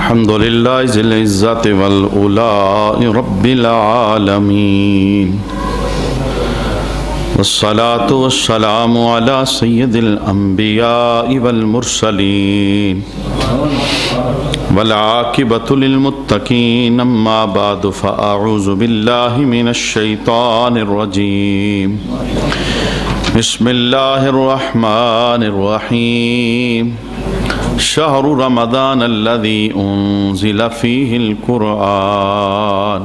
الحمد لله ذي العزة والعلا رب العالمين والصلاة والسلام على سيد الأنبياء والمرسلين والعاقبة للمتقين أما بعد فأعوذ بالله من الشيطان الرجيم بسم الله الرحمن الرحيم شهر رمضان الذي أنزل فيه القرآن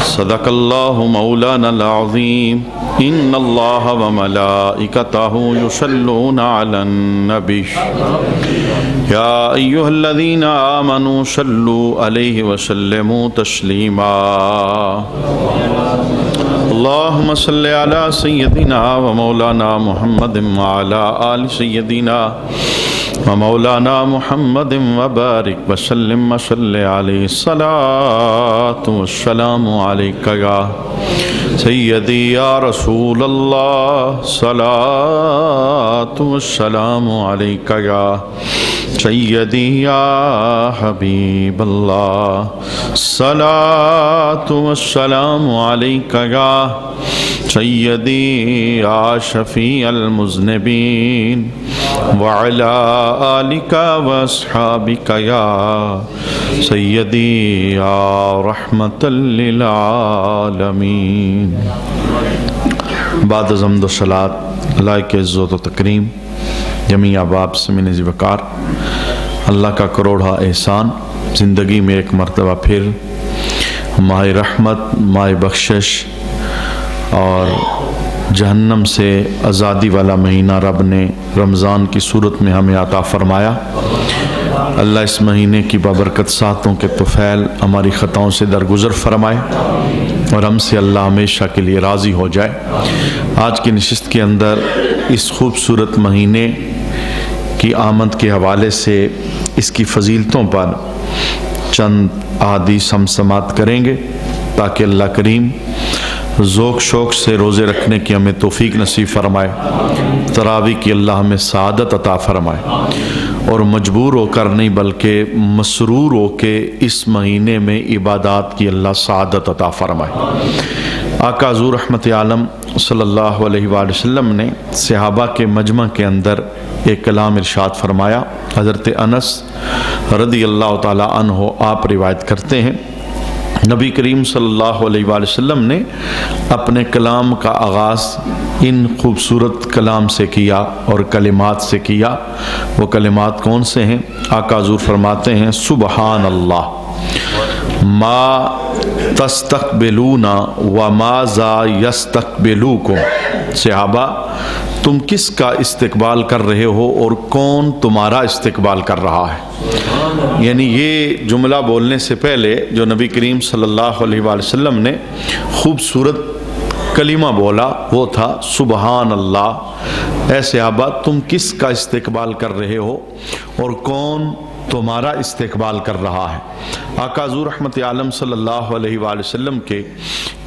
صدق الله مولانا العظيم إن الله وملائكته يصلون على النبي يا أيها الذين آمنوا صلوا عليه وسلموا تسليما اللهم صل على سيدنا ومولانا محمد وعلى آل سيدنا ومولانا محمد وبارك وسلم وصل عليه الصلاة والسلام عليك يا سيدي يا رسول الله صلاة والسلام عليك يا سيدي يا حبيب الله صلاة والسلام عليك يا سيدي يا شفيع المذنبين وعلى آلك واصحابك يا سيدي يا رحمة للعالمين. بعد حمد و صلاۃ لائق عزت و تکریم جمیع احباب سمین ذی وقار، اللہ کا کروڑا احسان زندگی میں ایک مرتبہ پھر ماہ رحمت، ماہ بخشش اور جہنم سے آزادی والا مہینہ رب نے رمضان کی صورت میں ہمیں عطا فرمایا. اللہ اس مہینے کی بابرکت ساتوں کے طفیل ہماری خطاؤں سے درگزر فرمائے اور ہم سے اللہ ہمیشہ کے لیے راضی ہو جائے. آج کی نشست کے اندر اس خوبصورت مہینے کی آمد کے حوالے سے اس کی فضیلتوں پر چند احادیث ہم سماعت کریں گے تاکہ اللہ کریم ذوق شوق سے روزے رکھنے کی ہمیں توفیق نصیب فرمائے، تراویح کی اللہ ہمیں سعادت عطا فرمائے اور مجبور ہو کر نہیں بلکہ مسرور ہو کے اس مہینے میں عبادات کی اللہ سعادت عطا فرمائے. آقا حضور رحمت عالم صلی اللہ علیہ وآلہ وسلم نے صحابہ کے مجمع کے اندر ایک کلام ارشاد فرمایا. حضرت انس رضی اللہ تعالی عنہ آپ روایت کرتے ہیں نبی کریم صلی اللہ علیہ وآلہ وسلم نے اپنے کلام کا آغاز ان خوبصورت کلام سے کیا اور کلمات سے کیا. وہ کلمات کون سے ہیں؟ آقا حضور فرماتے ہیں سبحان اللہ ما تستقبلون وما ذا یستقبلوکم. صحابہ تم کس کا استقبال کر رہے ہو اور کون تمہارا استقبال کر رہا ہے؟ یعنی یہ جملہ بولنے سے پہلے جو نبی کریم صلی اللہ علیہ وآلہ وسلم نے خوبصورت کلمہ بولا وہ تھا سبحان اللہ. اے صحابہ تم کس کا استقبال کر رہے ہو اور کون تمہارا استقبال کر رہا ہے؟ آقا حضور رحمت عالم صلی اللہ علیہ وآلہ وسلم کے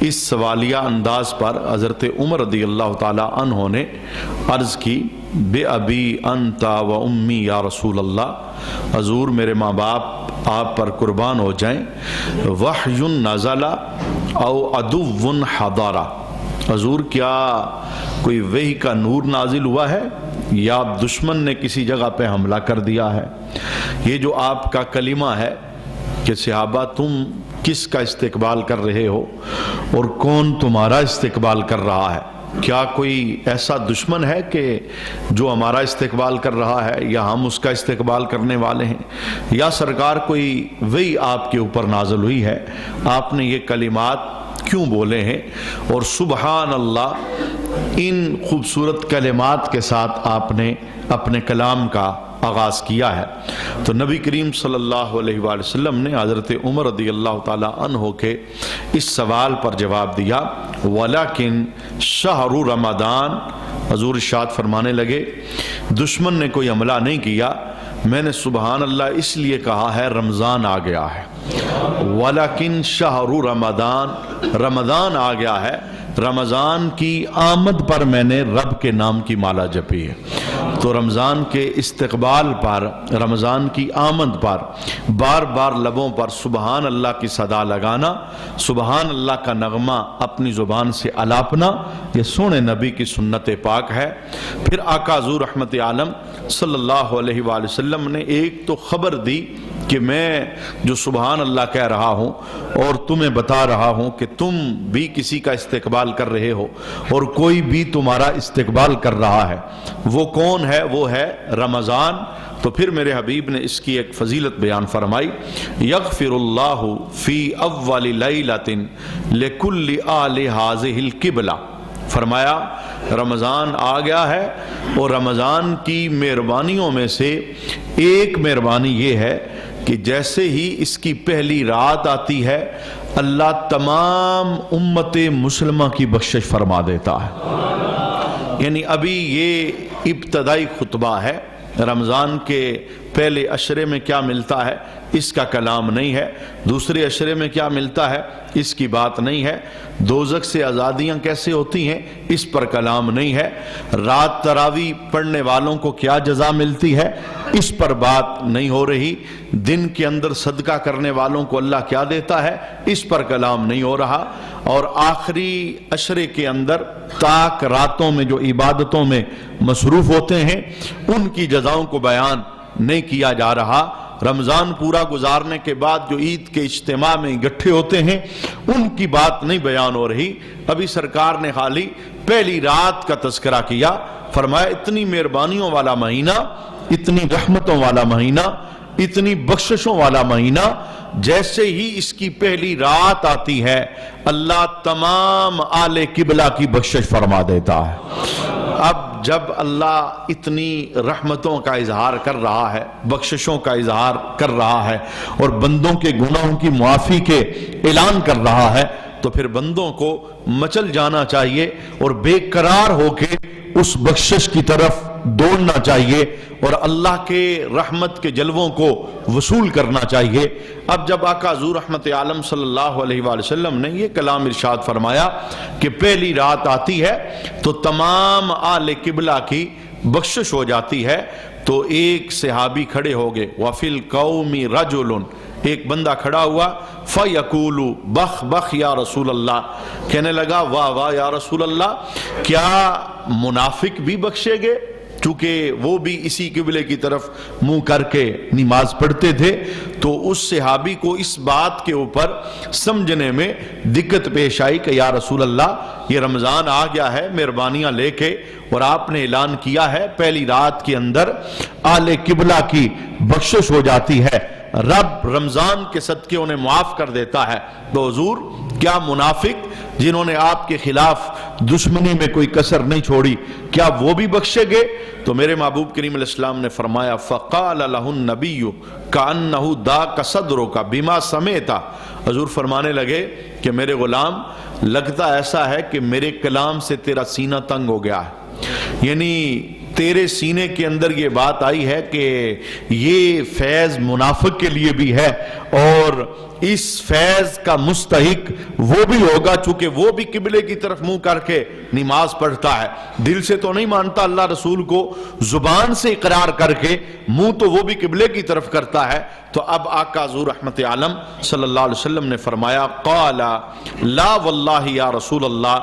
اس سوالیہ انداز پر حضرت عمر رضی اللہ تعالی عنہ نے عرض کی بے ابی انت و امی یا رسول اللہ، حضور میرے ماں باپ آپ پر قربان ہو جائیں، وحی نزل او عدو حضارہ، حضور کیا کوئی وحی کا نور نازل ہوا ہے یا دشمن نے کسی جگہ پہ حملہ کر دیا ہے؟ یہ جو آپ کا کلمہ ہے کہ صحابہ تم کس کا استقبال کر رہے ہو اور کون تمہارا استقبال کر رہا ہے؟ کیا کوئی ایسا دشمن ہے کہ جو ہمارا استقبال کر رہا ہے یا ہم اس کا استقبال کرنے والے ہیں، یا سرکار کوئی وحی آپ کے اوپر نازل ہوئی ہے؟ آپ نے یہ کلمات کیوں بولے ہیں؟ اور سبحان اللہ ان خوبصورت کلمات کے ساتھ آپ نے اپنے کلام کا آغاز کیا ہے. تو نبی کریم صلی اللہ علیہ وآلہ وسلم نے حضرت عمر رضی اللہ تعالی عنہ کے اس سوال پر جواب دیا ولیکن شہر رمضان. حضور ارشاد فرمانے لگے دشمن نے کوئی حملہ نہیں کیا، میں نے سبحان اللہ اس لیے کہا ہے رمضان آ گیا ہے. ولیکن شہر رمضان، رمضان آ گیا ہے، رمضان کی آمد پر میں نے رب کے نام کی مالا جپی ہے. تو رمضان کے استقبال پر، رمضان کی آمد پر بار بار لبوں پر سبحان اللہ کی صدا لگانا، سبحان اللہ کا نغمہ اپنی زبان سے الاپنا، یہ سونے نبی کی سنت پاک ہے۔ پھر آقا حضور رحمت عالم صلی اللہ علیہ وآلہ وسلم نے ایک تو خبر دی کہ میں جو سبحان اللہ کہہ رہا ہوں اور تمہیں بتا رہا ہوں کہ تم بھی کسی کا استقبال کر رہے ہو اور کوئی بھی تمہارا استقبال کر رہا ہے، وہ کون ہے؟ وہ ہے رمضان۔ تو پھر میرے حبیب نے اس کی ایک فضیلت بیان فرمائی، یغفر اللہ فی اول لیلۃ لکل آل ھذہ القبلہ، فرمایا رمضان آ گیا ہے اور رمضان کی مہربانیوں میں سے ایک مہربانی یہ ہے کہ جیسے ہی اس کی پہلی رات آتی ہے اللہ تمام امت مسلمہ کی بخشش فرما دیتا ہے۔ یعنی ابھی یہ ابتدائی خطبہ ہے، رمضان کے پہلے عشرے میں کیا ملتا ہے اس کا کلام نہیں ہے، دوسرے عشرے میں کیا ملتا ہے اس کی بات نہیں ہے، دوزخ سے آزادیاں کیسے ہوتی ہیں اس پر کلام نہیں ہے، رات تراویح پڑھنے والوں کو کیا جزا ملتی ہے اس پر بات نہیں ہو رہی، دن کے اندر صدقہ کرنے والوں کو اللہ کیا دیتا ہے اس پر کلام نہیں ہو رہا، اور آخری عشرے کے اندر تاک راتوں میں جو عبادتوں میں مصروف ہوتے ہیں ان کی جزاؤں کو بیان نہیں کیا جا رہا۔ رمضان پورا گزارنے کے بعد جو عید کے اجتماع میں اکٹھے ہوتے ہیں ان کی بات نہیں بیان ہو رہی، ابھی سرکار نے خالی پہلی رات کا تذکرہ کیا، فرمایا اتنی مہربانیوں والا مہینہ، اتنی رحمتوں والا مہینہ، اتنی بخششوں والا مہینہ، جیسے ہی اس کی پہلی رات آتی ہے اللہ تمام آل قبلہ کی بخشش فرما دیتا ہے۔ اب جب اللہ اتنی رحمتوں کا اظہار کر رہا ہے، بخششوں کا اظہار کر رہا ہے اور بندوں کے گناہوں کی معافی کے اعلان کر رہا ہے تو پھر بندوں کو مچل جانا چاہیے اور بے قرار ہو کے اس بخشش کی طرف دوڑنا چاہیے اور اللہ کے رحمت کے جلووں کو وصول کرنا چاہیے۔ اب جب آقا حضور رحمت عالم صلی اللہ علیہ وآلہ وسلم نے یہ کلام ارشاد فرمایا کہ پہلی رات آتی ہے تو تمام آل قبلہ کی بخشش ہو جاتی ہے، تو ایک صحابی کھڑے ہو گئے، وَفِي الْقَوْمِ رَجُلٌ، ایک بندہ کھڑا ہوا، فَيَقُولُ بَخْ بَخْ یا رسول اللہ، کہنے لگا واہ واہ یا رسول اللہ، کیا منافق بھی بخشے گے؟ چونکہ وہ بھی اسی قبلے کی طرف منہ کر کے نماز پڑھتے تھے، تو اس صحابی کو اس بات کے اوپر سمجھنے میں دقت پیش آئی کہ یا رسول اللہ یہ رمضان آ گیا ہے مہربانیاں لے کے اور آپ نے اعلان کیا ہے پہلی رات کے اندر آل قبلہ کی بخشش ہو جاتی ہے، رب رمضان کے صدقے انہیں معاف کر دیتا ہے، تو حضور کیا منافق جنہوں نے آپ کے خلاف دشمنی میں کوئی کسر نہیں چھوڑی کیا وہ بھی بخشے گے؟ تو میرے محبوب کریم علیہ السلام نے فرمایا فقال لہ النبی کأنہ ذاک صدرک بما سمعت، حضور فرمانے لگے کہ میرے غلام لگتا ایسا ہے کہ میرے کلام سے تیرا سینہ تنگ ہو گیا ہے، یعنی تیرے سینے کے اندر یہ بات آئی ہے کہ یہ فیض منافق کے لیے بھی ہے اور اس فیض کا مستحق وہ بھی ہوگا چونکہ وہ بھی قبلے کی طرف منہ کر کے نماز پڑھتا ہے، دل سے تو نہیں مانتا اللہ رسول کو، زبان سے اقرار کر کے منہ تو وہ بھی قبلے کی طرف کرتا ہے۔ تو اب آقا حضور رحمت عالم صلی اللہ علیہ وسلم نے فرمایا قال لا واللہ یا رسول اللہ،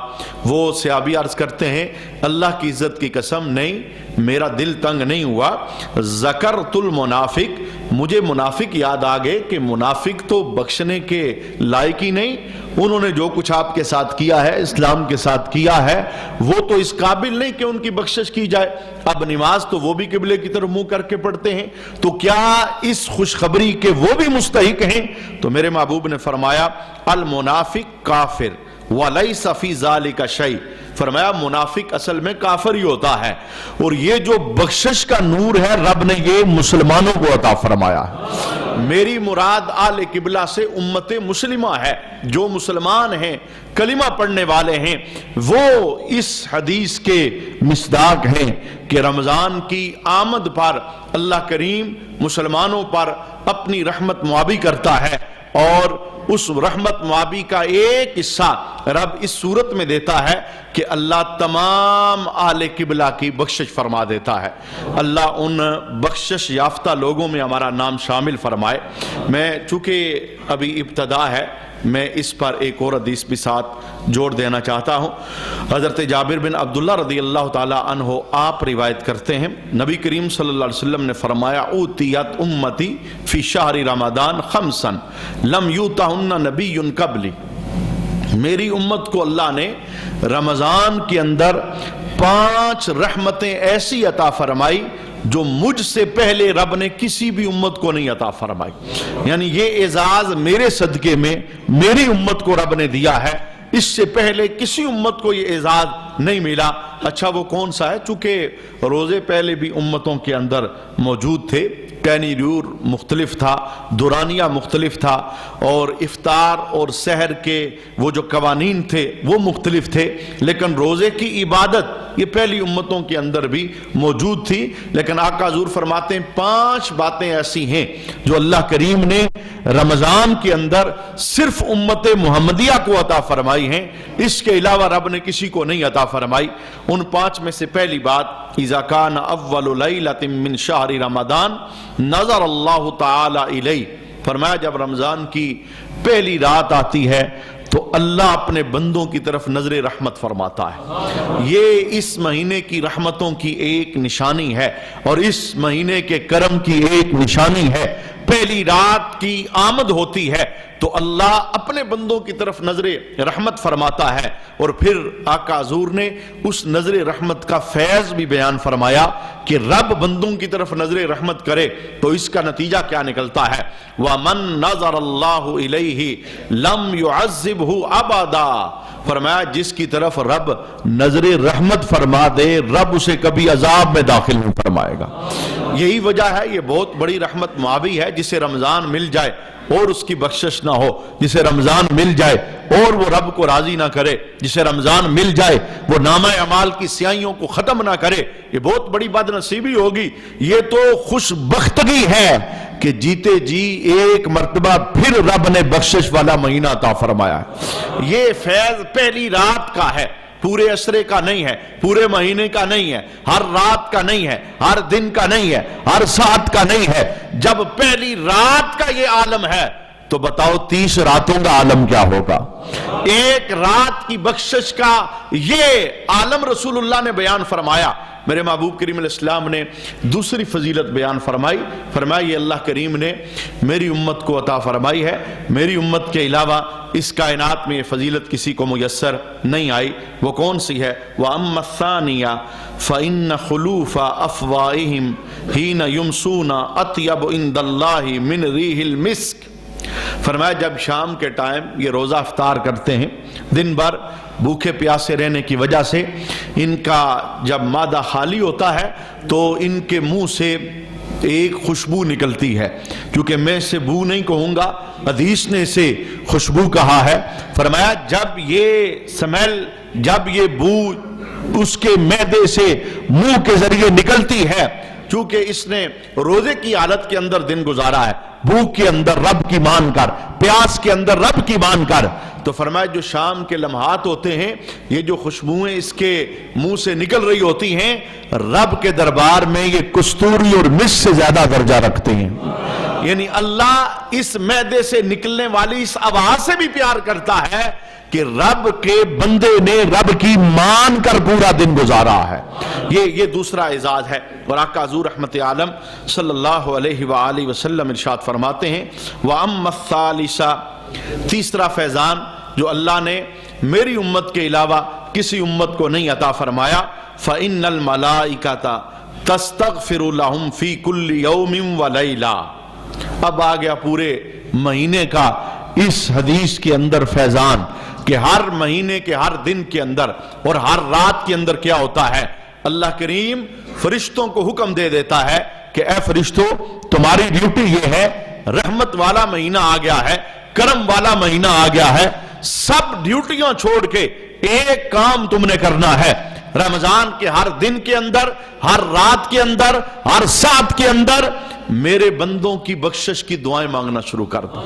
وہ صحابی عرض کرتے ہیں اللہ کی عزت کی قسم نہیں میرا دل تنگ نہیں ہوا، ذکرت المنافق، مجھے منافق یاد آ گئے کہ منافق تو بخشنے کے لائق ہی نہیں، انہوں نے جو کچھ آپ کے ساتھ کیا ہے اسلام کے ساتھ کیا ہے وہ تو اس قابل نہیں کہ ان کی بخشش کی جائے، اب نماز تو وہ بھی قبلے کی طرف منہ کر کے پڑھتے ہیں، تو کیا اس خوشخبری کے وہ بھی مستحق ہیں؟ تو میرے محبوب نے فرمایا المنافق کافر وَلَيْسَ فِي ذَلِكَ شَيْءٍ، فرمایا منافق اصل میں کافر ہی ہوتا ہے اور یہ جو بخشش کا نور ہے رب نے یہ مسلمانوں کو عطا فرمایا ہے، میری مراد آل قبلہ سے امت مسلمہ ہے، جو مسلمان ہیں کلمہ پڑھنے والے ہیں وہ اس حدیث کے مصداق ہیں کہ رمضان کی آمد پر اللہ کریم مسلمانوں پر اپنی رحمت معابی کرتا ہے اور اس رحمت معابی کا ایک حصہ رب اس صورت میں دیتا ہے کہ اللہ تمام اہل قبلہ کی بخشش فرما دیتا ہے۔ اللہ ان بخشش یافتہ لوگوں میں ہمارا نام شامل فرمائے۔ میں چونکہ ابھی ابتدا ہے، میں اس پر ایک اور حدیث بھی ساتھ جوڑ دینا چاہتا ہوں۔ حضرت جابر بن عبداللہ رضی اللہ تعالی عنہ آپ روایت کرتے ہیں، نبی کریم صلی اللہ علیہ وسلم نے فرمایا اوتیت امتی فی شہر رمضان خمسا لم یوتہن نبی قبلی، میری امت کو اللہ نے رمضان کے اندر 5 رحمتیں ایسی عطا فرمائی جو مجھ سے پہلے رب نے کسی بھی امت کو نہیں عطا فرمائی۔ یعنی یہ اعزاز میرے صدقے میں میری امت کو رب نے دیا ہے، اس سے پہلے کسی امت کو یہ اعزاز نہیں ملا۔ اچھا وہ کون سا ہے؟ چونکہ روزے پہلے بھی امتوں کے اندر موجود تھے، کینیڈور مختلف تھا، دورانیہ مختلف تھا، اور افطار اور سحر کے وہ جو قوانین تھے وہ مختلف تھے، لیکن روزے کی عبادت یہ پہلی امتوں کے اندر بھی موجود تھی۔ لیکن آقا حضور فرماتے ہیں 5 باتیں ایسی ہیں جو اللہ کریم نے رمضان کے اندر صرف امت محمدیہ کو عطا فرمائی ہیں، اس کے علاوہ رب نے کسی کو نہیں عطا فرمائی۔ ان 5 میں سے پہلی بات اذا کان اول لیلۃ من شہر رمضان نظر اللہ تعالی الیہ، فرمایا جب رمضان کی پہلی رات آتی ہے تو اللہ اپنے بندوں کی طرف نظر رحمت فرماتا ہے۔ یہ اس مہینے کی رحمتوں کی ایک نشانی ہے اور اس مہینے کے کرم کی ایک نشانی ہے۔ پہلی رات کی آمد ہوتی ہے تو اللہ اپنے بندوں کی طرف نظر رحمت فرماتا ہے، اور پھر آقا حضور نے اس نظر رحمت کا فیض بھی بیان فرمایا کہ رب بندوں کی طرف نظر رحمت کرے تو اس کا نتیجہ کیا نکلتا ہے؟ وَمَن نَظَرَ اللَّهُ إِلَيْهِ لَمْ يُعَذِّبْهُ أَبَدًا، فرمایا جس کی طرف رب نظر رحمت فرما دے رب اسے کبھی عذاب میں داخل نہیں فرمائے گا۔ یہی وجہ ہے، یہ بہت بڑی رحمت معابی ہے، جسے رمضان مل جائے اور اس کی بخشش نہ ہو، جسے رمضان مل جائے اور وہ رب کو راضی نہ کرے، جسے رمضان مل جائے وہ نامہ اعمال کی سیاہیوں کو ختم نہ کرے، یہ بہت بڑی بد نصیبی ہوگی۔ یہ تو خوش بختگی ہے کہ جیتے جی ایک مرتبہ پھر رب نے بخشش والا مہینہ عطا فرمایا ہے۔ یہ فیض پہلی رات کا ہے، پورے عشرے کا نہیں ہے، پورے مہینے کا نہیں ہے، ہر رات کا نہیں ہے، ہر دن کا نہیں ہے، ہر ساعت کا نہیں ہے۔ جب پہلی رات کا یہ عالم ہے تو بتاؤ 30 راتوں کا عالم کیا ہوگا؟ ایک رات کی بخشش کا یہ عالم رسول اللہ نے بیان فرمایا۔ میرے محبوب کریم علیہ السلام نے دوسری فضیلت بیان فرمائی، فرمایا یہ اللہ کریم نے میری امت کو عطا فرمائی ہے، میری امت کے علاوہ اس کائنات میں یہ فضیلت کسی کو میسر نہیں آئی۔ وہ کون سی ہے؟ وَأَمَّا الثَّانِيَةُ فَإِنَّ خُلُوفَ أَفْوَاهِهِمْ حِينَ يُمْسُونَ أَطْيَبُ عِندَ اللَّهِ مِنْ رِيحِ الْمِسْكِ، فرمایا جب شام کے ٹائم یہ روزہ افطار کرتے ہیں، دن بھر بھوکے پیاسے رہنے کی وجہ سے ان کا جب معدہ خالی ہوتا ہے تو ان کے منہ سے ایک خوشبو نکلتی ہے، کیونکہ میں اسے بو نہیں کہوں گا، حدیث نے اسے خوشبو کہا ہے۔ فرمایا جب یہ سمیل، جب یہ بو اس کے معدے سے منہ کے ذریعے نکلتی ہے، چونکہ اس نے روزے کی حالت کے اندر دن گزارا ہے، بھوک کے اندر رب کی مان کر، پیاس کے اندر رب کی مان کر، تو فرمایا جو شام کے لمحات ہوتے ہیں یہ جو خوشبوئیں اس کے منہ سے نکل رہی ہوتی ہیں رب کے دربار میں یہ کستوری اور مس سے زیادہ درجہ رکھتے ہیں۔ یعنی اللہ اس معدے سے نکلنے والی اس آواز سے بھی پیار کرتا ہے کہ رب کے بندے نے رب کی مان کر پورا دن گزارا ہے۔ یہ دوسرا اعزاز ہے۔ اور آقا حضور رحمت عالم صلی اللہ علیہ وآلہ وسلم ارشاد فرماتے ہیں وَأَمَّا الثَّالِثَ، تیسرا فیضان جو اللہ نے میری امت کے علاوہ کسی امت کو نہیں عطا فرمایا، فَإِنَّ الْمَلَائِكَةَ تَسْتَغْفِرُ لَهُمْ فِي كُلِّ يَوْمٍ وَلَيْلَةٍ۔ اب آ گیا پورے مہینے کا اس حدیث کے اندر فیضان کہ ہر مہینے کے ہر دن کے اندر اور ہر رات کے اندر کیا ہوتا ہے، اللہ کریم فرشتوں کو حکم دے دیتا ہے کہ اے فرشتوں تمہاری ڈیوٹی یہ ہے، رحمت والا مہینہ آ گیا ہے، کرم والا مہینہ آ گیا ہے، سب ڈیوٹیاں چھوڑ کے ایک کام تم نے کرنا ہے، رمضان کے ہر دن کے اندر، ہر رات کے اندر، ہر ساعت کے اندر میرے بندوں کی بخشش کی دعائیں مانگنا شروع کر دو۔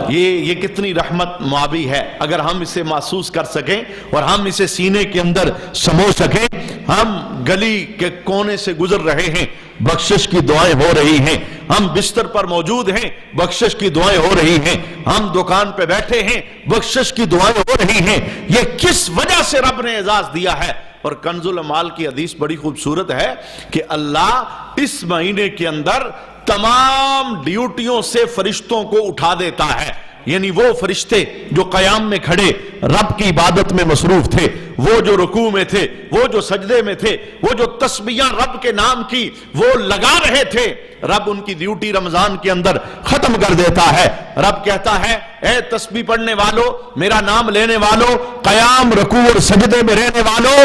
یہ کتنی رحمت معابی ہے. اگر ہم اسے محسوس کر سکیں اور ہم اسے سینے کے اندر سمو سکیں. ہم گلی کے کونے سے گزر رہے ہیں, بخشش کی دعائیں ہو رہی ہیں. ہم بستر پر موجود ہیں, بخشش کی دعائیں ہو رہی ہیں. ہم دکان پہ بیٹھے ہیں, بخشش کی دعائیں ہو رہی ہیں. یہ کس وجہ سے رب نے اعزاز دیا ہے؟ اور کنز المال کی حدیث بڑی خوبصورت ہے کہ اللہ اس مہینے کے اندر تمام ڈیوٹیوں سے فرشتوں کو اٹھا دیتا ہے. یعنی وہ فرشتے جو قیام میں کھڑے رب کی عبادت میں مصروف تھے, وہ جو رکوع میں تھے, وہ جو سجدے میں تھے, وہ جو تسبیحاں رب کے نام کی وہ لگا رہے تھے, رب ان کی ڈیوٹی رمضان کے اندر ختم کر دیتا ہے. رب کہتا ہے اے تسبیح پڑھنے والو, میرا نام لینے والو, قیام رکوع اور سجدے میں رہنے والو,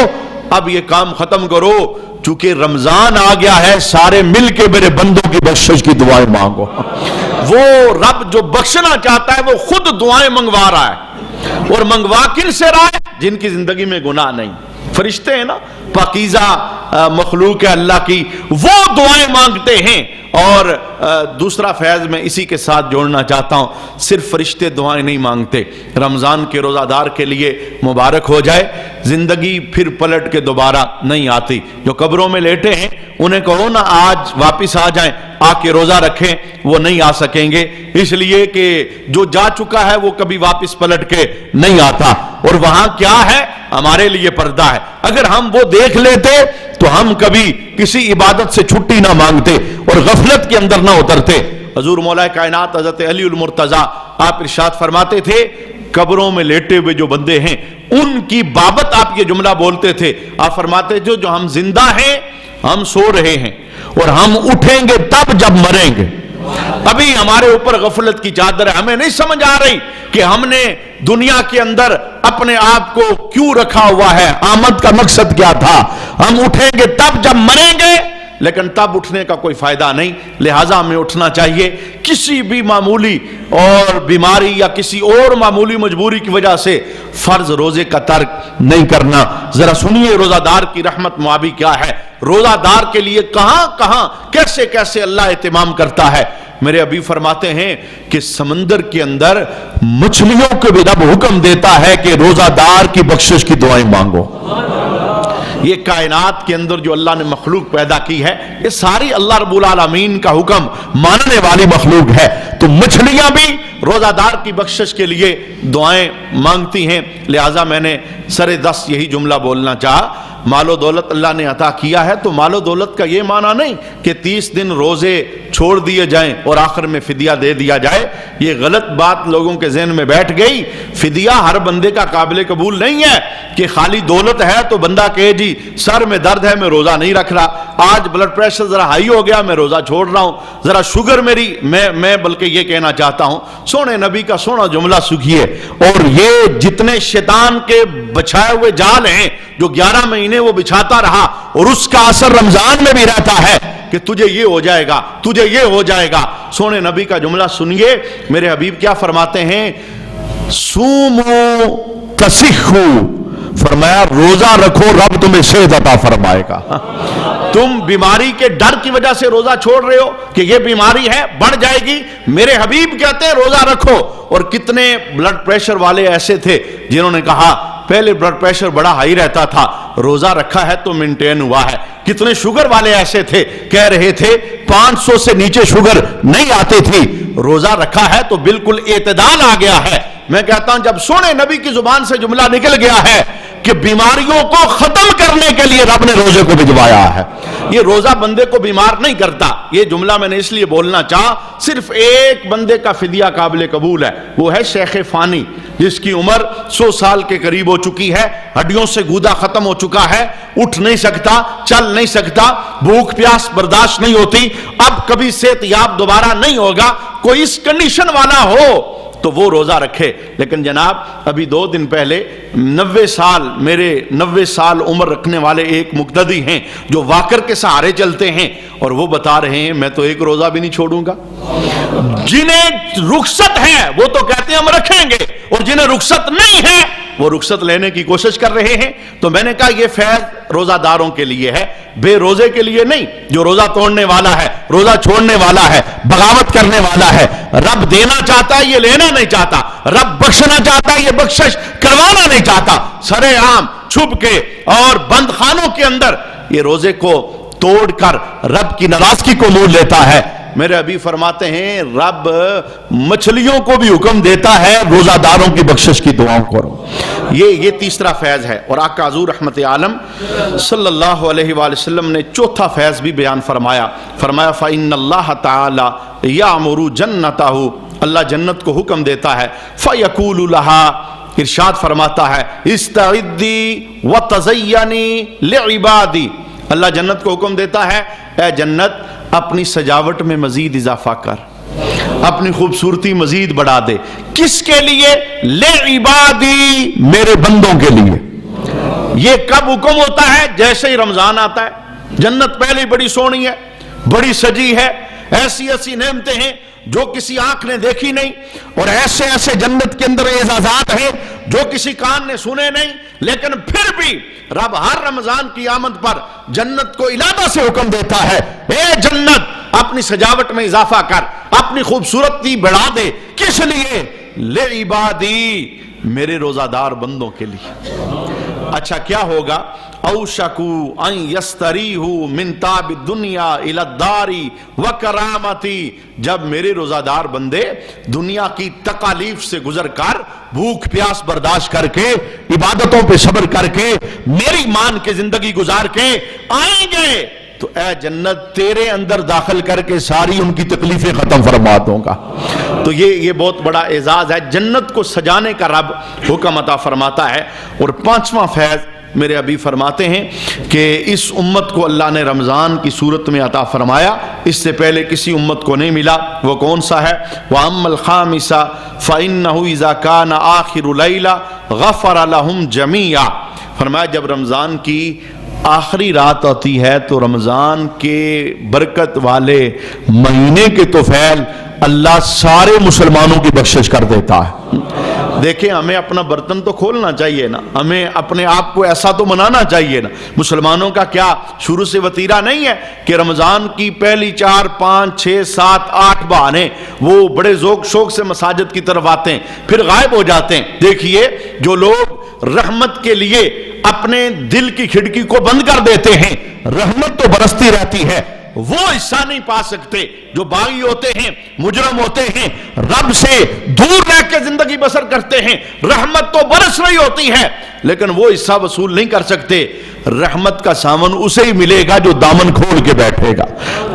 اب یہ کام ختم کرو, چونکہ رمضان آ گیا ہے, سارے مل کے میرے بندوں کی بخشش کی دعائیں مانگو. وہ رب جو بخشنا چاہتا ہے وہ خود دعائیں منگوا رہا ہے, اور منگوا کن سے رہا ہے؟ جن کی زندگی میں گناہ نہیں. فرشتے ہیں نا, پاکیزہ مخلوق ہے اللہ کی, وہ دعائیں مانگتے ہیں. اور دوسرا فیض میں اسی کے ساتھ جوڑنا چاہتا ہوں, صرف فرشتے دعائیں نہیں مانگتے. رمضان کے روزہ دار کے لیے مبارک ہو جائے, زندگی پھر پلٹ کے دوبارہ نہیں آتی. جو قبروں میں لیٹے ہیں انہیں کہو نا آج واپس آ جائیں, آ کے روزہ رکھیں, وہ نہیں آ سکیں گے, اس لیے کہ جو جا چکا ہے وہ کبھی واپس پلٹ کے نہیں آتا. اور وہاں کیا ہے؟ ہمارے لیے پردہ ہے. اگر ہم وہ دیکھ لیتے تو ہم کبھی کسی عبادت سے چھٹی نہ مانگتے اور غفلت کے اندر نہ اترتے. حضور مولا کائنات حضرت علی المرتضیٰ آپ ارشاد فرماتے تھے, قبروں میں لیٹے ہوئے جو بندے ہیں ان کی بابت آپ یہ جملہ بولتے تھے. آپ فرماتے تھے جو ہم زندہ ہیں, ہم سو رہے ہیں, اور ہم اٹھیں گے تب جب مریں گے. ابھی ہمارے اوپر غفلت کی چادر ہے, ہمیں نہیں سمجھ آ رہی کہ ہم نے دنیا کے اندر اپنے آپ کو کیوں رکھا ہوا ہے, آمد کا مقصد کیا تھا. ہم اٹھیں گے تب جب مریں گے, لیکن تب اٹھنے کا کوئی فائدہ نہیں. لہٰذا ہمیں اٹھنا چاہیے. کسی بھی معمولی اور بیماری یا کسی اور معمولی مجبوری کی وجہ سے فرض روزے کا ترک نہیں کرنا. ذرا سنیے روزہ دار کی رحمت معابی کیا ہے. روزہ دار کے لیے کہاں کہاں کیسے کیسے اللہ اہتمام کرتا ہے. میرے ابھی فرماتے ہیں کہ سمندر کے اندر مچھلیوں کو بھی رب حکم دیتا ہے کہ روزہ دار کی بخشش کی دعائیں مانگو. یہ کائنات کے اندر جو اللہ نے مخلوق پیدا کی ہے, یہ ساری اللہ رب العالمین کا حکم ماننے والی مخلوق ہے. تو مچھلیاں بھی روزہ دار کی بخشش کے لیے دعائیں مانگتی ہیں. لہٰذا میں نے سر دست یہی جملہ بولنا چاہا. مال و دولت اللہ نے عطا کیا ہے, تو مال و دولت کا یہ معنی نہیں کہ 30 دن روزے چھوڑ دیے جائیں اور آخر میں فدیہ دے دیا جائے. یہ غلط بات لوگوں کے ذہن میں بیٹھ گئی. فدیہ ہر بندے کا قابل قبول نہیں ہے کہ خالی دولت ہے تو بندہ کہے جی سر میں درد ہے میں روزہ نہیں رکھ رہا, آج بلڈ پریشر ذرا ہائی ہو گیا میں روزہ چھوڑ رہا ہوں, ذرا شوگر میری میں بلکہ یہ کہنا چاہتا ہوں سونے نبی کا سونا جملہ سکھیے. اور یہ جتنے شیطان کے بچھائے ہوئے جال ہیں جو 11 مہینے وہ بچھاتا رہا, اور اس کا اثر رمضان میں بھی رہتا ہے کہ تجھے یہ ہو جائے گا, تجھے یہ ہو جائے گا. سونے نبی کا جملہ سنیے, میرے حبیب کیا فرماتے ہیں, سومو تصحو, فرمایا روزہ رکھو رب تمہیں صحت عطا فرمائے گا. تم بیماری کے ڈر کی وجہ سے روزہ چھوڑ رہے ہو کہ یہ بیماری ہے بڑھ جائے گی, میرے حبیب کہتے ہیں روزہ رکھو. اور کتنے بلڈ پریشر والے ایسے تھے جنہوں نے کہا پہلے بلڈ پریشر بڑا ہائی رہتا تھا, روزہ رکھا ہے تو مینٹین ہوا ہے. کتنے شوگر والے ایسے تھے کہہ رہے تھے 500 سے نیچے شوگر نہیں آتی تھی, روزہ رکھا ہے تو بالکل اعتدال آ گیا ہے. میں کہتا ہوں جب سونے نبی کی زبان سے جملہ نکل گیا ہے کہ بیماریوں کو ختم کرنے کے لیے رب نے روزے کو بھجوایا ہے, یہ روزہ بندے کو بیمار نہیں کرتا. یہ جملہ میں نے اس لیے بولنا چاہا, صرف ایک بندے کا فدیہ قابل قبول ہے, وہ ہے شیخ فانی جس کی عمر 100 سال کے قریب ہو چکی ہے, ہڈیوں سے گودا ختم ہو چکا ہے, اٹھ نہیں سکتا, چل نہیں سکتا, بھوک پیاس برداشت نہیں ہوتی, اب کبھی صحت یاب دوبارہ نہیں ہوگا. کوئی اس کنڈیشن والا ہو تو وہ روزہ رکھے. لیکن جناب ابھی 2 دن پہلے 90 سال میرے 90 سال عمر رکھنے والے ایک مقتدی ہیں جو واکر کے سہارے چلتے ہیں, اور وہ بتا رہے ہیں میں تو ایک روزہ بھی نہیں چھوڑوں گا. جنہیں رخصت ہے وہ تو کہتے ہیں ہم رکھیں گے, اور جنہیں رخصت نہیں ہے وہ رخصت لینے کی کوشش کر رہے ہیں. تو میں نے کہا یہ فیض روزہ داروں کے لیے ہے، بے روزے کے لیے نہیں. جو روزہ توڑنے والا ہے، روزہ چھوڑنے والا ہے، بغاوت کرنے والا ہے، رب دینا چاہتا ہے، یہ لینا نہیں چاہتا. رب بخشنا چاہتا ہے، یہ بخشش کروانا نہیں چاہتا. سرے عام چھپ کے اور بند خانوں کے اندر یہ روزے کو توڑ کر رب کی ناراضگی کو مول لیتا ہے. میرے ابھی فرماتے ہیں رب مچھلیوں کو بھی حکم دیتا ہے روزہ داروں کی بخشش کی دعاؤں کرو. یہ تیسرا فیض ہے. اور آقا حضور رحمت عالم صلی اللہ علیہ وآلہ وسلم نے چوتھا فیض بھی بیان فرمایا. فَإِنَّ اللَّهَ تَعَالَى يَعْمُرُ جَنَّتَهُ، اللہ جنت کو حکم دیتا ہے. فَيَقُولُ لَهَا، ارشاد فرماتا ہے اِسْتَعِدِّي وَتَزَيَّنِي لِعِبَادِي، اللہ جنت کو حکم دیتا ہے اے جنت اپنی سجاوٹ میں مزید اضافہ کر، اپنی خوبصورتی مزید بڑھا دے. کس کے لیے؟ لعبادی، میرے بندوں کے لیے. یہ کب حکم ہوتا ہے؟ جیسے ہی رمضان آتا ہے. جنت پہلے بڑی سونی ہے، بڑی سجی ہے، ایسی ایسی نعمتیں ہیں جو کسی آنکھ نے دیکھی نہیں، اور ایسے ایسے جنت کے اندر اعزازات ہیں جو کسی کان نے سنے نہیں. لیکن پھر بھی رب ہر رمضان کی آمد پر جنت کو ارادہ سے حکم دیتا ہے اے جنت اپنی سجاوٹ میں اضافہ کر، اپنی خوبصورتی بڑھا دے. کس لیے؟ لعبادی، میرے روزہ دار بندوں کے لیے. اچھا کیا ہوگا؟ اوشکو ان یستریہو من تاب الدنیا الی الداری وکرامتی، جب میرے روزہ دار بندے دنیا کی تکالیف سے گزر کر، بھوک پیاس برداشت کر کے، عبادتوں پہ صبر کر کے، میری مان کے زندگی گزار کے آئیں گے تو اے جنت تیرے اندر داخل کر کے ساری ان کی تکلیفیں ختم فرما دوں گا. تو یہ بہت بڑا اعزاز ہے. جنت کو سجانے کا رب حکم عطا فرماتا ہے. اور پانچواں فیض میرے ابھی فرماتے ہیں کہ اس امت کو اللہ نے رمضان کی صورت میں عطا فرمایا، اس سے پہلے کسی امت کو نہیں ملا. وہ کون سا ہے؟ وَأَمَّا الْخَامِسَ فَإِنَّهُ إِذَا كَانَ آخِرُ لَيْلَ غَفَرَ لَهُمْ جَمِيعًا. فرمایا جب رمضان کی آخری رات آتی ہے تو رمضان کے برکت والے مہینے کے طفیل اللہ سارے مسلمانوں کی بخشش کر دیتا ہے. دیکھیں ہمیں اپنا برتن تو کھولنا چاہیے نا، ہمیں اپنے آپ کو ایسا تو منانا چاہیے نا. مسلمانوں کا کیا شروع سے وتیرہ نہیں ہے کہ رمضان کی پہلی 4 5 6 7 8 بہانے وہ بڑے ذوق شوق سے مساجد کی طرف آتے ہیں پھر غائب ہو جاتے ہیں. دیکھیے جو لوگ رحمت کے لیے اپنے دل کی کھڑکی کو بند کر دیتے ہیں، رحمت تو برستی رہتی ہے، وہ حصہ نہیں پا سکتے. جو باغی ہوتے ہیں، مجرم ہوتے ہیں، رب سے دور رہ کے زندگی بسر کرتے ہیں، رحمت تو برس رہی ہوتی ہے لیکن وہ حصہ وصول نہیں کر سکتے. رحمت کا سامن اسے ہی ملے گا جو دامن کھول کے بیٹھے گا.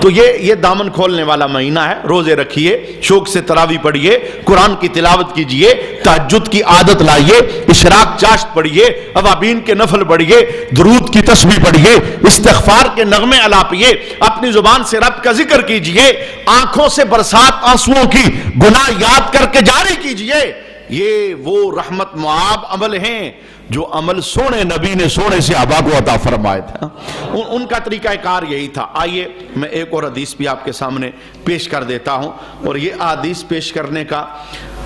تو یہ دامن کھولنے والا مہینہ ہے. روزے رکھیے، شوق سے تراویح پڑھیے، قرآن کی تلاوت کیجئے، تہجد کی عادت لائیے، اشراق چاشت پڑھیے، اوابین کے نفل پڑھیے، درود کی تسبیح پڑھیے، استغفار کے نغمے الاپیے، اپنی زبان سے رب کا ذکر کیجئے، آنکھوں سے برسات آنسوؤں کی گناہ یاد کر کے جاری کیجئے. یہ وہ رحمت معاب عمل ہیں جو عمل سونے نبی نے سونے سے صحابہ کو عطا فرمائے تھا. ان کا طریقہ کار یہی تھا. آئیے میں ایک اور حدیث بھی آپ کے سامنے پیش کر دیتا ہوں. اور یہ حدیث پیش کرنے کا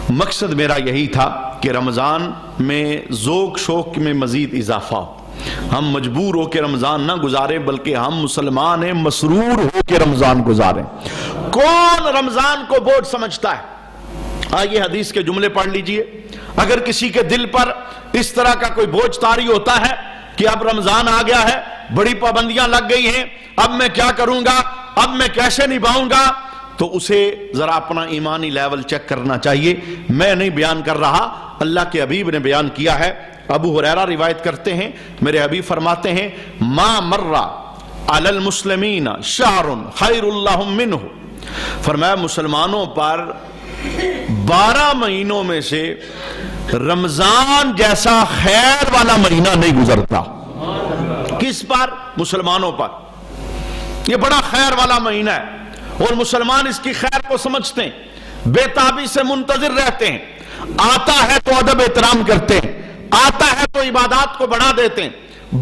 مقصد میرا یہی تھا کہ رمضان میں ذوق شوق میں مزید اضافہ ہو. ہم مجبور ہو کے رمضان نہ گزاریں بلکہ ہم مسلمان ہیں مسرور ہو کے رمضان گزاریں. کون رمضان کو بوجھ سمجھتا ہے؟ آئیے حدیث کے جملے پڑھ لیجئے. اگر کسی کے دل پر اس طرح کا کوئی بوجھ طاری ہوتا ہے کہ اب رمضان آ گیا ہے، بڑی پابندیاں لگ گئی ہیں، اب میں کیا کروں گا، اب میں کیسے نبھاؤں گا، تو اسے ذرا اپنا ایمانی لیول چیک کرنا چاہیے. میں نہیں بیان کر رہا، اللہ کے حبیب نے بیان کیا ہے. ابو ہریرہ روایت کرتے ہیں، میرے حبیب فرماتے ہیں ما مر علی المسلمین شہر خیر لہم منہ. فرمایا مسلمانوں پر 12 مہینوں میں سے رمضان جیسا خیر والا مہینہ نہیں گزرتا. کس پر؟ مسلمانوں پر. یہ بڑا خیر والا مہینہ ہے اور مسلمان اس کی خیر کو سمجھتے ہیں، بے تابی سے منتظر رہتے ہیں. آتا ہے تو ادب احترام کرتے ہیں، آتا ہے تو عبادات کو بڑھا دیتے ہیں.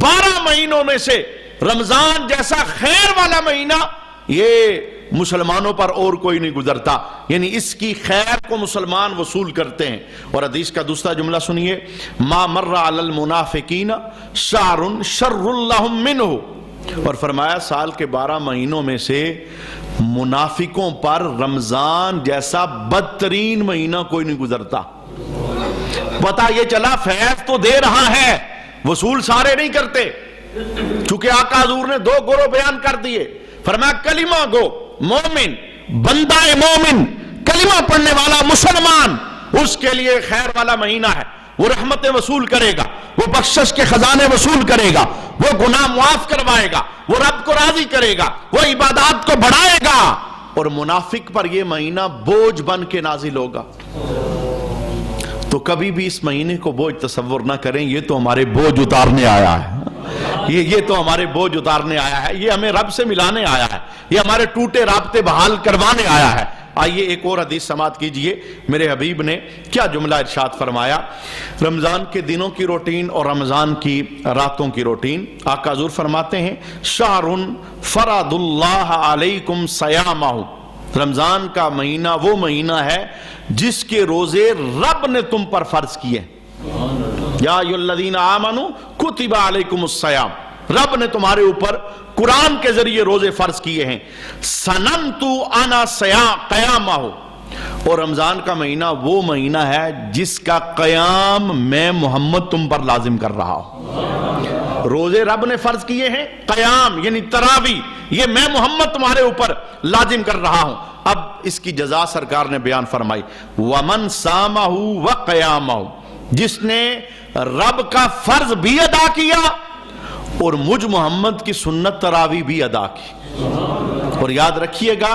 12 مہینوں میں سے رمضان جیسا خیر والا مہینہ یہ مسلمانوں پر اور کوئی نہیں گزرتا، یعنی اس کی خیر کو مسلمان وصول کرتے ہیں۔ اور حدیث کا دوسرا جملہ سنیے، ما مر علی المنافقین شہر شر لہم منہ، اور فرمایا سال کے 12 مہینوں میں سے منافقوں پر رمضان جیسا بدترین مہینہ کوئی نہیں گزرتا۔ پتہ یہ چلا فیض تو دے رہا ہے، وصول سارے نہیں کرتے، چونکہ آقا حضور نے 2 گروہ بیان کر دیے، فرمایا کلمہ گو مومن، بندہ مومن، کلمہ پڑھنے والا مسلمان، اس کے لیے خیر والا مہینہ ہے، وہ رحمتیں وصول کرے گا، وہ بخشش کے خزانے وصول کرے گا، وہ گناہ معاف کروائے گا، وہ رب کو راضی کرے گا، وہ عبادات کو بڑھائے گا، اور منافق پر یہ مہینہ بوجھ بن کے نازل ہوگا۔ تو کبھی بھی اس مہینے کو بوجھ تصور نہ کریں، یہ تو ہمارے بوجھ اتارنے آیا ہے، یہ تو ہمارے بوجھ اتارنے آیا ہے، یہ ہمیں رب سے ملانے آیا ہے، یہ ہمارے ٹوٹے رابطے بحال کروانے آیا ہے۔ آئیے ایک اور حدیث سماعت کیجئے، میرے حبیب نے کیا جملہ ارشاد فرمایا، رمضان کے دنوں کی روٹین اور رمضان کی راتوں کی روٹین۔ آقا حضور فرماتے ہیں شہر فرض اللہ علیکم صیامہ، رمضان کا مہینہ وہ مہینہ ہے جس کے روزے رب نے تم پر فرض کیے، یا ایھا الذین آمنوا کتب علیکم الصیام، رب نے تمہارے اوپر قرآن کے ذریعے روزے فرض کیے ہیں، سننت انا قیامہ، اور رمضان کا مہینہ وہ مہینہ ہے جس کا قیام میں محمد تم پر لازم کر رہا ہوں۔ روزے رب نے فرض کیے ہیں، قیام یعنی تراویح یہ میں محمد تمہارے اوپر لازم کر رہا ہوں۔ اب اس کی جزا سرکار نے بیان فرمائی، وَمَنْ سَامَهُ وَقَيَامَهُ، جس نے رب کا فرض بھی ادا کیا اور مجھ محمد کی سنت تراویح بھی ادا کی۔ اور یاد رکھیے گا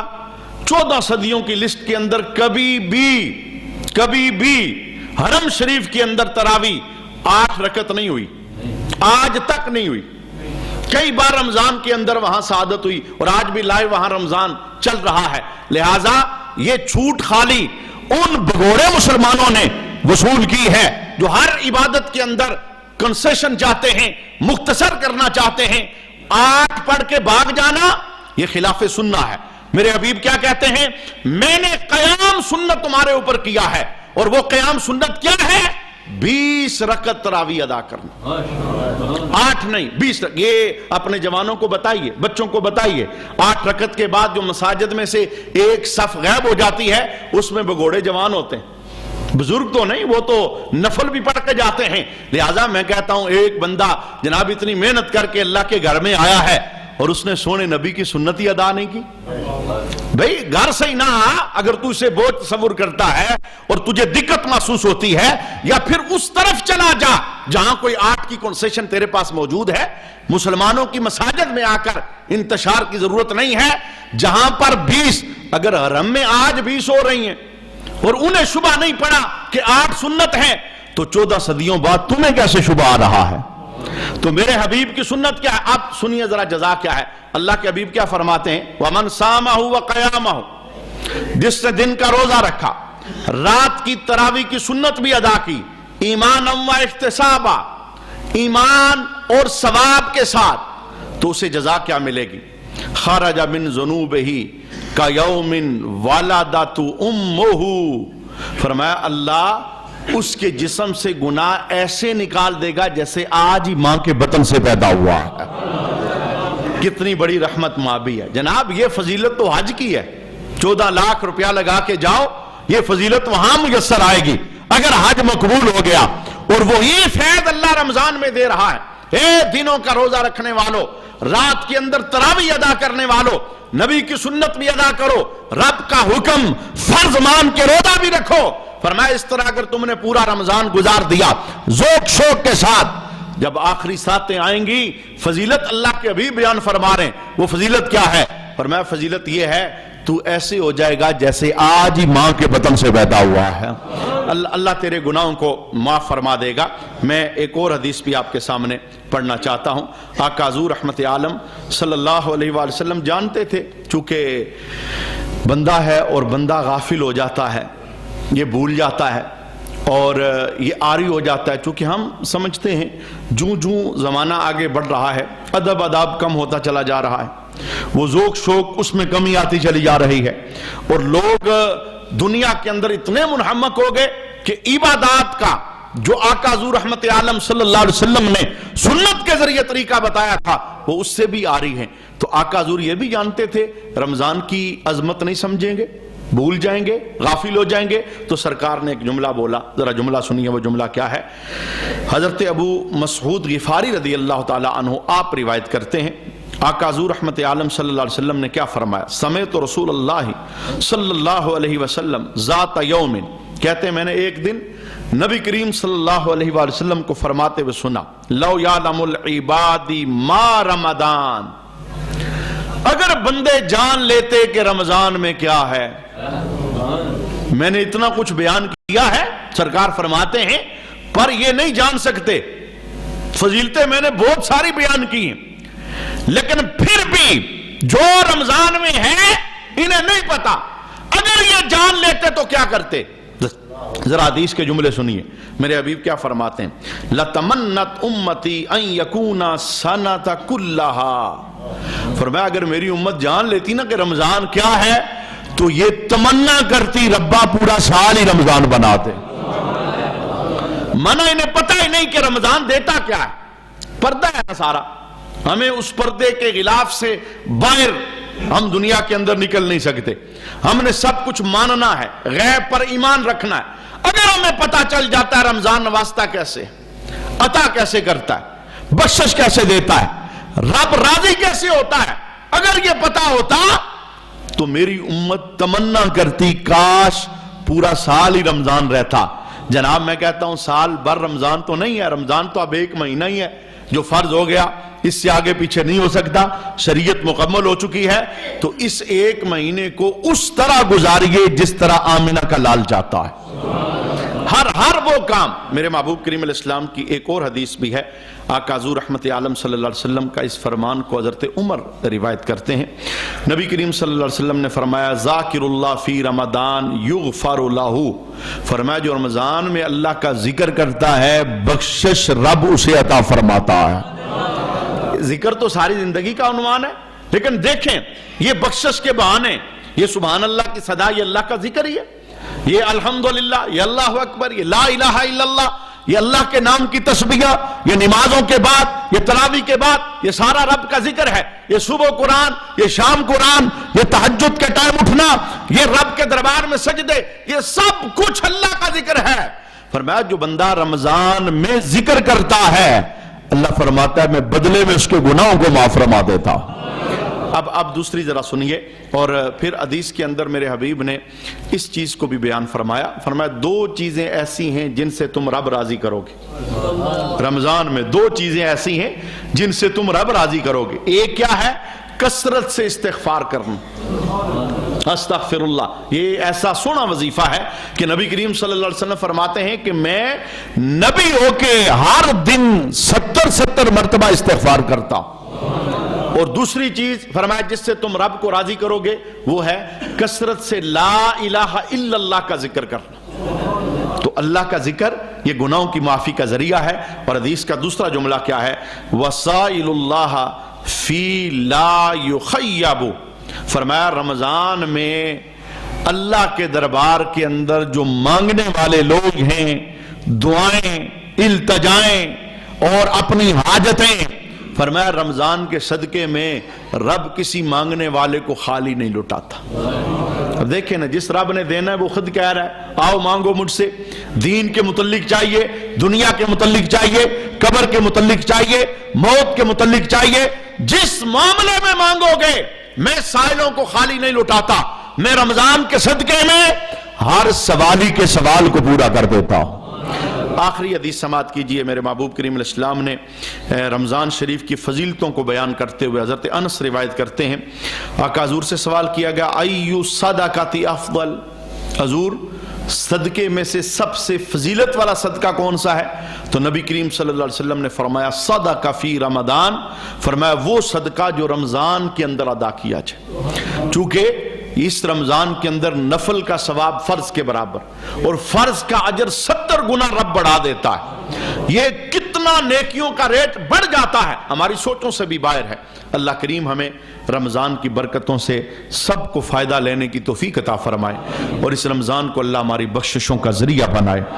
14 صدیوں کی لسٹ کے اندر کبھی بھی حرم شریف کے اندر تراویح 8 رکعت نہیں ہوئی، آج تک نہیں ہوئی۔ کئی بار رمضان کے اندر وہاں سعادت ہوئی، اور آج بھی لائیو وہاں رمضان چل رہا ہے۔ لہٰذا یہ چھوٹ خالی ان بگوڑے مسلمانوں نے وصول کی ہے جو ہر عبادت کے اندر کنسیشن چاہتے ہیں، مختصر کرنا چاہتے ہیں۔ 8 پڑھ کے بھاگ جانا یہ خلاف سنت ہے۔ میرے حبیب کیا کہتے ہیں، میں نے قیام سنت تمہارے اوپر کیا ہے، اور وہ قیام سنت کیا ہے، 20 رکعت تراویح ادا کرنا، 8 نہیں 20 رکعت۔ یہ اپنے جوانوں کو بتائیے، بچوں کو بتائیے، 8 رکعت کے بعد جو مساجد میں سے ایک صف غائب ہو جاتی ہے اس میں بگوڑے جوان ہوتے ہیں، بزرگ تو نہیں، وہ تو نفل بھی پڑھ کے جاتے ہیں۔ لہٰذا میں کہتا ہوں ایک بندہ جناب اتنی محنت کر کے اللہ کے گھر میں آیا ہے اور اس نے سونے نبی کی سنت ہی ادا نہیں کی، بھئی گھر سے ہی نہ اگر تو اسے بہت تصور کرتا ہے اور تجھے دقت محسوس ہوتی ہے، یا پھر اس طرف چلا جا جہاں کوئی 8 کی کنسیشن تیرے پاس موجود ہے۔ مسلمانوں کی مساجد میں آ کر انتشار کی ضرورت نہیں ہے، جہاں پر 20 اگر حرم میں آج 20 ہو رہی ہیں اور انہیں شبہ نہیں پڑا کہ 8 سنت ہیں، تو 14 صدیوں بعد تمہیں کیسے شبہ آ رہا ہے؟ تو میرے حبیب کی سنت کیا ہے؟ آپ سنیے ذرا جزا کیا ہے۔ اللہ کے حبیب کیا فرماتے ہیں، وَمَنْ سَامَهُ وَقَيَامَهُ، جس نے دن کا روزہ رکھا، رات کی تراویح کی سنت بھی ادا کی، ایمانًا وَاحْتِسَابًا، ایمان اور ثواب کے ساتھ، تو اسے جزا کیا ملے گی، خَرَجَ مِنْ ذُنُوبِهِ كَيَوْمٍ وَلَدَتْهُ أُمُّهُ، فرمایا اللہ اس کے جسم سے گناہ ایسے نکال دے گا جیسے آج ہی ماں کے بطن سے پیدا ہوا ہے۔ کتنی بڑی رحمت ماں بھی ہے جناب۔ یہ فضیلت تو حج کی ہے، 14 لاکھ روپیہ لگا کے جاؤ، یہ فضیلت وہاں میسر آئے گی اگر حج مقبول ہو گیا۔ اور وہی فیض اللہ رمضان میں دے رہا ہے، اے دنوں کا روزہ رکھنے والو، رات کے اندر تراویح ادا کرنے والو، نبی کی سنت بھی ادا کرو، رب کا حکم فرض مان کے روزہ بھی رکھو۔ فرمایا اس طرح اگر تم نے پورا رمضان گزار دیا ذوق شوق کے ساتھ، جب آخری ساتیں آئیں گی فضیلت اللہ کے حبیب بیان فرما رہے ہیں، وہ فضیلت کیا ہے؟ فرمایا فضیلت یہ ہے تو ایسے ہو جائے گا جیسے آج ہی ماں کے بطن سے پیدا ہوا ہے۔ اللہ تیرے گناہوں کو معاف فرما دے گا۔ میں ایک اور حدیث بھی آپ کے سامنے پڑھنا چاہتا ہوں۔ آقا حضور رحمت عالم صلی اللہ علیہ وآلہ وسلم جانتے تھے چونکہ بندہ ہے اور بندہ غافل ہو جاتا ہے، یہ بھول جاتا ہے اور یہ عاری ہو جاتا ہے، چونکہ ہم سمجھتے ہیں جوں زمانہ آگے بڑھ رہا ہے ادب کم ہوتا چلا جا رہا ہے، وہ ذوق شوق اس میں کمی آتی چلی جا رہی ہے، اور لوگ دنیا کے اندر اتنے منہمک ہو گئے کہ عبادات کا جو آقا حضور رحمت عالم صلی اللہ علیہ وسلم نے سنت کے ذریعے طریقہ بتایا تھا وہ اس سے بھی آ رہی ہیں۔ تو آقا حضور یہ بھی جانتے تھے رمضان کی عظمت نہیں سمجھیں گے، بھول جائیں گے، غافل ہو جائیں گے، تو سرکار نے ایک جملہ بولا، ذرا جملہ سنیے، وہ جملہ کیا ہے؟ حضرت ابو مسعود غفاری رضی اللہ تعالی عنہ آپ روایت کرتے ہیں، آقا حضور رحمت عالم صلی اللہ علیہ وسلم نے کیا فرمایا؟ سمعت رسول اللہ صلی اللہ علیہ وسلم ذات یوم، کہتے ہیں میں نے ایک دن نبی کریم صلی اللہ علیہ وآلہ وسلم کو فرماتے ہوئے سنا، لو یعلم العباد ما رمضان، اگر بندے جان لیتے کہ رمضان میں کیا ہے۔ میں نے اتنا کچھ بیان کیا ہے، سرکار فرماتے ہیں، پر یہ نہیں جان سکتے۔ فضیلتیں میں نے بہت ساری بیان کی ہیں، لیکن پھر بھی جو رمضان میں ہے انہیں نہیں پتا، اگر یہ جان لیتے تو کیا کرتے؟ ذرا حدیث کے جملے سنیے، میرے حبیب کیا فرماتے ہیں؟ لَتَمَنَّتْ أُمَّتِي أَن يَكُونَ سَنَةَ كُلَّهَا، فرمایا اگر میری امت جان لیتی نا کہ رمضان کیا ہے تو یہ تمنا کرتی ربا پورا سال ہی رمضان بنا دے۔ منع انہیں پتہ ہی نہیں کہ رمضان دیتا کیا ہے، پردہ ہے نا سارا، ہمیں اس پردے کے غلاف سے باہر ہم دنیا کے اندر نکل نہیں سکتے، ہم نے سب کچھ ماننا ہے، غیب پر ایمان رکھنا ہے۔ اگر ہمیں پتا چل جاتا ہے رمضان نوازتا کیسے، عطا کیسے کرتا ہے، بخشش کیسے دیتا ہے، رب راضی کیسے ہوتا ہے، اگر یہ پتا ہوتا تو میری امت تمنا کرتی کاش پورا سال ہی رمضان رہتا۔ جناب میں کہتا ہوں سال بھر رمضان تو نہیں ہے، رمضان تو اب ایک مہینہ ہی ہے جو فرض ہو گیا، اس سے آگے پیچھے نہیں ہو سکتا، شریعت مکمل ہو چکی ہے، تو اس ایک مہینے کو اس طرح گزاریے جس طرح آمنہ کا لال جاتا ہے۔ ہر وہ کام، میرے محبوب کریم علیہ السلام کی ایک اور حدیث بھی ہے، آقا حضور رحمت عالم صلی اللہ علیہ وسلم کا اس فرمان کو حضرت عمر روایت کرتے ہیں، نبی کریم صلی اللہ علیہ وسلم نے فرمایا ذاکر اللہ فی رمضان یغفر لہ، فرمایا جو رمضان میں اللہ کا ذکر کرتا ہے بخشش رب اسے عطا فرماتا ہے۔ ذکر تو ساری زندگی کا عنوان ہے، لیکن دیکھیں یہ بخشش کے بہانے، یہ سبحان اللہ کی صدا، یہ اللہ کا ذکر ہی ہے، یہ الحمدللہ، یہ اللہ اکبر، یہ لا الہ الا اللہ، یہ اللہ کے نام کی تسبیح، یہ نمازوں کے بعد، یہ تراویح کے بعد، یہ سارا رب کا ذکر ہے، یہ صبح قرآن، یہ شام قرآن، یہ تہجد کے ٹائم اٹھنا، یہ رب کے دربار میں سجدے، یہ سب کچھ اللہ کا ذکر ہے۔ فرمایا جو بندہ رمضان میں ذکر کرتا ہے اللہ فرماتا ہے میں بدلے میں اس کے گناہوں کو معاف فرما دیتا ہوں۔ اب دوسری ذرا سنیے، اور پھر حدیث کے اندر میرے حبیب نے اس چیز کو بھی بیان فرمایا، فرمایا دو چیزیں ایسی ہیں جن سے تم رب راضی کرو گے۔ رمضان میں دو چیزیں ایسی ہیں جن سے تم رب راضی کرو گے، ایک کیا ہے؟ کثرت سے استغفار کرنا، استغفر اللہ، یہ ایسا سونا وظیفہ ہے کہ نبی کریم صلی اللہ علیہ وسلم فرماتے ہیں کہ میں نبی ہو کے ہر دن 70 مرتبہ استغفار کرتا ہوں۔ اور دوسری چیز فرمایا جس سے تم رب کو راضی کرو گے وہ ہے کثرت سے لا الہ الا اللہ کا ذکر کرنا۔ تو اللہ کا ذکر یہ گناہوں کی معافی کا ذریعہ ہے۔ اور حدیث کا دوسرا جملہ کیا ہے؟ وَسَائِلُ اللَّهَ فِي لَا يُخَيَّبُ، فرمایا رمضان میں اللہ کے دربار کے اندر جو مانگنے والے لوگ ہیں، دعائیں، التجائیں اور اپنی حاجتیں، فرمایا رمضان کے صدقے میں رب کسی مانگنے والے کو خالی نہیں لٹاتا۔ اب دیکھیں نا، جس رب نے دینا ہے وہ خود کہہ رہا ہے آؤ مانگو مجھ سے، دین کے متعلق چاہیے، دنیا کے متعلق چاہیے، قبر کے متعلق چاہیے، موت کے متعلق چاہیے، جس معاملے میں مانگو گے میں سائلوں کو خالی نہیں لٹاتا، میں رمضان کے صدقے میں ہر سوالی کے سوال کو پورا کر دیتا ہوں۔ آخری حدیث سماعت کیجئے، میرے محبوب کریم علیہ السلام نے رمضان شریف کی فضیلتوں کو بیان کرتے ہوئے حضرت انس روایت کرتے ہیں، آقا حضور سے سوال کیا گیا ایو صدقۃ افضل، حضور صدقے میں سے سب سے فضیلت والا صدقہ کون سا ہے؟ تو نبی کریم صلی اللہ علیہ وسلم نے فرمایا صدقہ فی رمضان، فرمایا وہ صدقہ جو رمضان کے اندر ادا کیا جائے۔ چونکہ اس رمضان کے اندر نفل کا ثواب فرض کے برابر اور فرض کا اجر 70 گنا رب بڑھا دیتا ہے. یہ کتنا نیکیوں کا ریٹ بڑھ جاتا ہے، ہماری سوچوں سے بھی باہر ہے. اللہ کریم ہمیں رمضان کی برکتوں سے سب کو فائدہ لینے کی توفیق عطا فرمائے اور اس رمضان کو اللہ ہماری بخششوں کا ذریعہ بنائے.